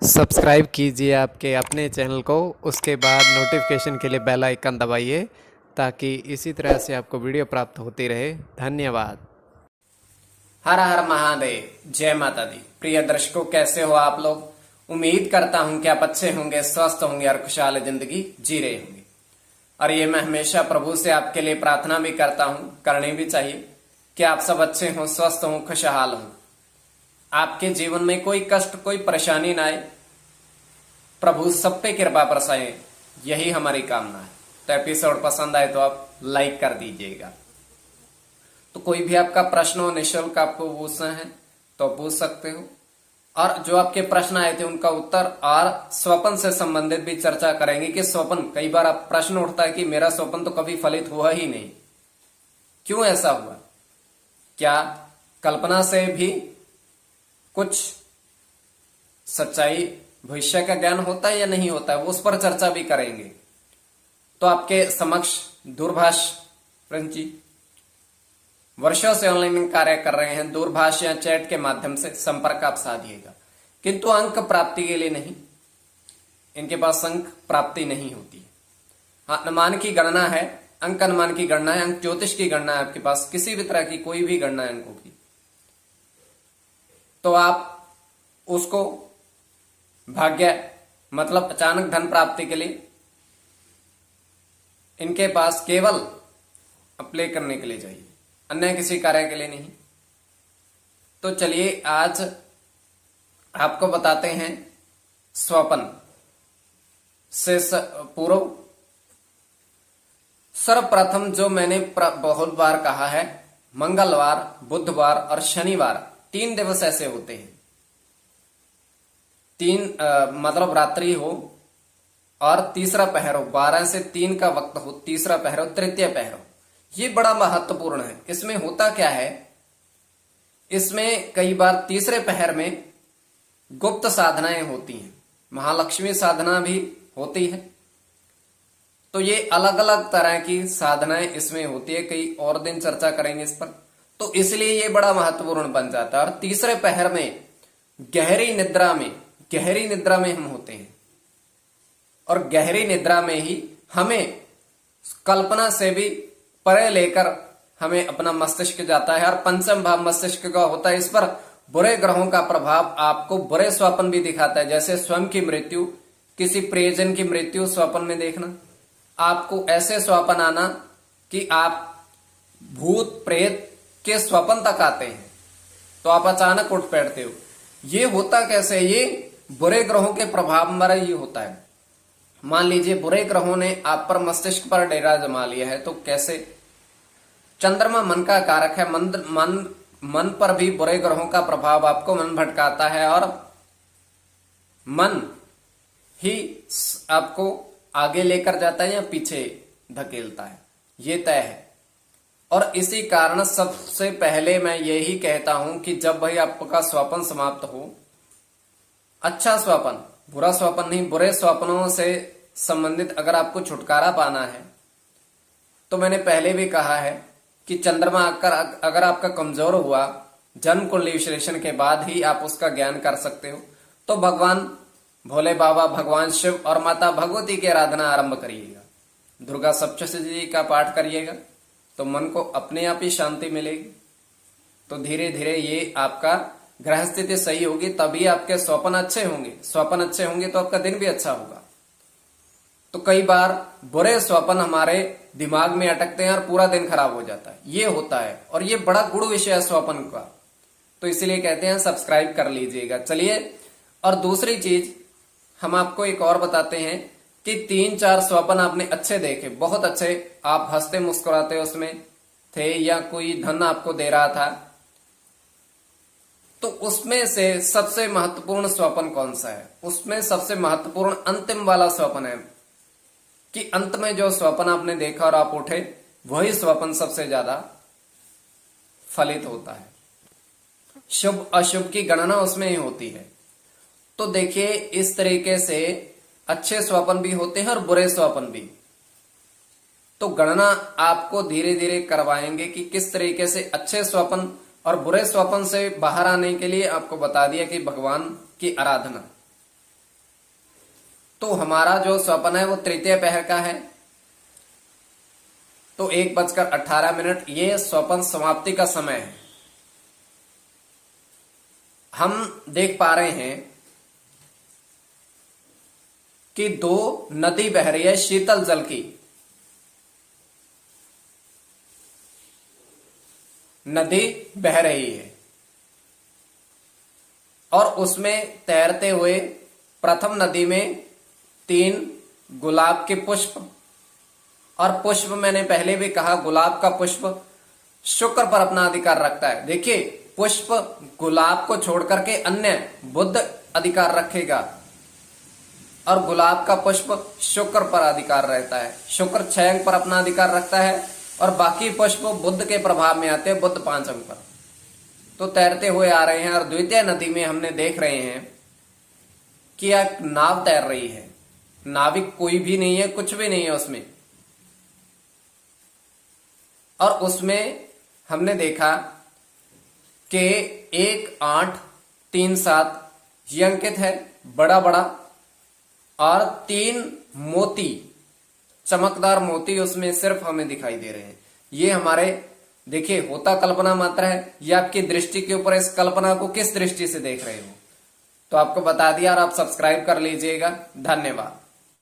Subscribe कीजिए आपके अपने चैनल को, उसके बाद नोटिफिकेशन के लिए बेल आइकन दबाइए ताकि इसी तरह से आपको वीडियो प्राप्त होती रहे। धन्यवाद। हर हर महादेव, जय माता दी। प्रिय दर्शकों, कैसे हो आप लोग? उम्मीद करता हूं कि आप अच्छे होंगे, स्वस्थ होंगे और खुशहाल जिंदगी जी रहे होंगे। और ये मैं हमेशा प्रभु से आपके लिए प्रार्थना भी करता हूं, करनी भी चाहिए कि आप सब अच्छे हों, स्वस्थ हों, खुशहाल हों। आपके जीवन में कोई कष्ट, कोई परेशानी ना आए, प्रभु सब पे कृपा बरसाए, यही हमारी कामना है। तो एपिसोड पसंद आए तो आप लाइक कर दीजिएगा। तो कोई भी आपका प्रश्न हो, निःशुल्क आपको पूछना है तो पूछ सकते हो। और जो आपके प्रश्न आए थे उनका उत्तर और स्वप्न से संबंधित भी चर्चा करेंगे कि स्वप्न, कई बार आप प्रश्न उठता है कि मेरा स्वप्न तो कभी फलित हुआ ही नहीं, क्यों ऐसा हुआ? क्या कल्पना से भी कुछ सच्चाई, भविष्य का ज्ञान होता है या नहीं होता है, वो उस पर चर्चा भी करेंगे। तो आपके समक्ष दूरभाष प्रिंस जी वर्षों से ऑनलाइन कार्य कर रहे हैं, दूरभाष या चैट के माध्यम से संपर्क आप साधिएगा, किंतु अंक प्राप्ति के लिए नहीं, इनके पास अंक प्राप्ति नहीं होती है। हाँ, अनुमान की गणना है, अंक अनुमान की गणना है, अंक ज्योतिष की गणना है। आपके पास किसी भी तरह की कोई भी गणना है अंकों की, तो आप उसको भाग्य मतलब अचानक धन प्राप्ति के लिए इनके पास केवल अप्लाई करने के लिए चाहिए, अन्य किसी कार्य के लिए नहीं। तो चलिए आज आपको बताते हैं स्वप्न से पूर्व सर्वप्रथम जो मैंने बहुत बार कहा है, मंगलवार, बुधवार और शनिवार 3 दिवस ऐसे होते हैं। मतलब रात्रि हो और तीसरा पहर हो, 12 से 3 का वक्त हो, तीसरा पहर हो, तृतीय पहर हो। ये बड़ा महत्वपूर्ण है। इसमें होता क्या है, इसमें कई बार तीसरे पहर में गुप्त साधनाएं होती हैं, महालक्ष्मी साधना भी होती है। तो ये अलग अलग तरह की साधनाएं इसमें होती है, कई और दिन चर्चा करेंगे इस पर। तो इसलिए ये बड़ा महत्वपूर्ण बन जाता है। और तीसरे पहर में गहरी निद्रा में हम होते हैं, और गहरी निद्रा में ही हमें कल्पना से भी परे लेकर हमें अपना मस्तिष्क जाता है, और पंचम भाव मस्तिष्क का होता है। इस पर बुरे ग्रहों का प्रभाव आपको बुरे स्वप्न भी दिखाता है, जैसे स्वयं की मृत्यु, किसी प्रियजन की मृत्यु स्वप्न में देखना, आपको ऐसे स्वप्न आना कि आप भूत प्रेत के स्वप्न तक आते हैं, तो आप अचानक उठ बैठते हो। ये होता कैसे? ये बुरे ग्रहों के प्रभाव में ये होता है। मान लीजिए बुरे ग्रहों ने आप पर, मस्तिष्क पर डेरा जमा लिया है, तो कैसे? चंद्रमा मन का कारक है, मन पर भी बुरे ग्रहों का प्रभाव आपको मन भटकाता है, और मन ही आपको आगे लेकर जाता है या पीछे धकेलता है, ये तय है। और इसी कारण सबसे पहले मैं यही कहता हूं कि जब भाई आपका स्वप्न समाप्त हो, अच्छा स्वप्न, बुरा स्वप्न नहीं, बुरे स्वप्नों से संबंधित अगर आपको छुटकारा पाना है, तो मैंने पहले भी कहा है कि चंद्रमा अगर आपका कमजोर हुआ, जन्म कुंडली विश्लेषण के बाद ही आप उसका ज्ञान कर सकते हो, तो भगवान भोले बाबा, भगवान शिव और माता भगवती की आराधना आरंभ करिएगा, दुर्गा सप्तशती का पाठ करिएगा, तो मन को अपने आप ही शांति मिलेगी। तो धीरे धीरे ये आपका ग्रह स्थिति सही होगी, तभी आपके स्वप्न अच्छे होंगे। स्वप्न अच्छे होंगे तो आपका दिन भी अच्छा होगा। तो कई बार बुरे स्वप्न हमारे दिमाग में अटकते हैं और पूरा दिन खराब हो जाता है, ये होता है। और ये बड़ा गुड़ विषय है स्वप्न का, तो इसलिए कहते हैं सब्सक्राइब कर लीजिएगा। चलिए, और दूसरी चीज हम आपको एक और बताते हैं कि 3-4 स्वप्न आपने अच्छे देखे, बहुत अच्छे, आप हंसते मुस्कुराते उसमें थे, या कोई धन आपको दे रहा था, तो उसमें से सबसे महत्वपूर्ण स्वप्न कौन सा है? उसमें सबसे महत्वपूर्ण अंतिम वाला स्वप्न है कि अंत में जो स्वप्न आपने देखा और आप उठे, वही स्वप्न सबसे ज्यादा फलित होता है। शुभ अशुभ की गणना उसमें ही होती है। तो देखिए, इस तरीके से अच्छे स्वप्न भी होते हैं और बुरे स्वप्न भी। तो गणना आपको धीरे धीरे करवाएंगे कि किस तरीके से अच्छे स्वप्न और बुरे स्वप्न से बाहर आने के लिए आपको बता दिया कि भगवान की आराधना, तो हमारा जो स्वप्न है वो तृतीय पहर का है। तो 1:18 ये स्वप्न समाप्ति का समय है। हम देख पा रहे हैं कि 2 नदी बह रही है शीतल जल की। नदी बह रही है और उसमें तैरते हुए प्रथम नदी में 3 गुलाब के पुष्प, और पुष्प मैंने पहले भी कहा गुलाब का पुष्प शुक्र पर अपना अधिकार रखता है। देखिए पुष्प गुलाब को छोड़ करके अन्य बुध अधिकार रखेगा और गुलाब का पुष्प शुक्र पर अधिकार रहता है। शुक्र 6 अंक पर अपना अधिकार रखता है और बाकी पुष्प बुध के प्रभाव में आते हैं, बुध 5 अंक पर। तो तैरते हुए आ रहे हैं और द्वितीय नदी में हमने देख रहे हैं कि एक नाव तैर रही है। नाविक कोई भी नहीं है, कुछ भी नहीं है उसमें, और उसमें हमने देखा कि 1, 8, 3, 7 ये अंकित है बड़ा बड़ा, और 3 मोती, चमकदार मोती उसमें सिर्फ हमें दिखाई दे रहे हैं। ये हमारे देखिए होता कल्पना मात्र है, ये आपकी दृष्टि के ऊपर, इस कल्पना को किस दृष्टि से देख रहे हो। तो आपको बता दिया और आप सब्सक्राइब कर लीजिएगा। धन्यवाद।